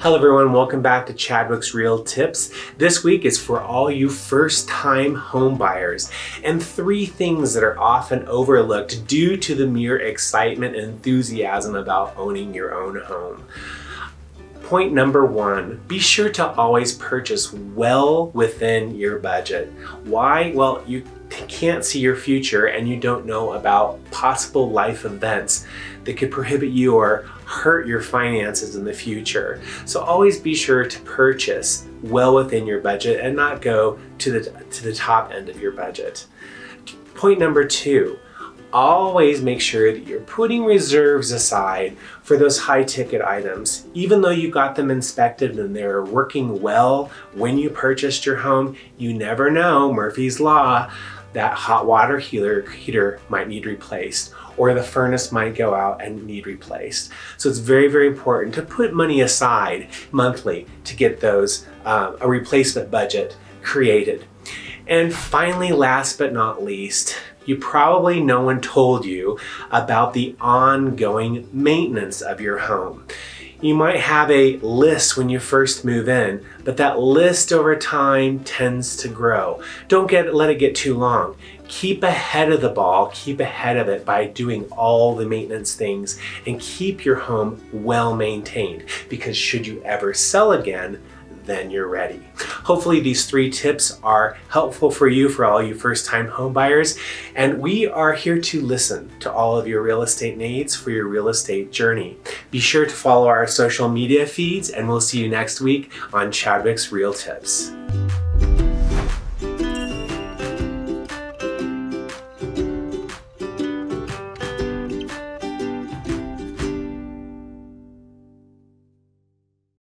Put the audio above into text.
Hello everyone, welcome back to Chadwick's Real Tips. This week is for all you first-time home buyers and 3 things that are often overlooked due to the mere excitement and enthusiasm about owning your own home. Point number 1, be sure to always purchase well within your budget. Why? Well, you can't see your future and you don't know about possible life events that could prohibit you or hurt your finances in the future. So always be sure to purchase well within your budget and not go to the top end of your budget. Point number 2, always make sure that you're putting reserves aside for those high ticket items. Even though you got them inspected and they're working well when you purchased your home, you never know, Murphy's Law, that hot water heater might need replaced, or the furnace might go out and need replaced. So it's very, very important to put money aside monthly to get those a replacement budget created. And finally, last but not least, no one told you about the ongoing maintenance of your home. You might have a list when you first move in, but that list over time tends to grow. Don't let it get too long. Keep ahead of the ball, keep ahead of it by doing all the maintenance things and keep your home well maintained, because should you ever sell again, then you're ready. Hopefully these 3 tips are helpful for you, for all you first-time home buyers, and we are here to listen to all of your real estate needs for your real estate journey. Be sure to follow our social media feeds, and we'll see you next week on Chadwick's Real Tips.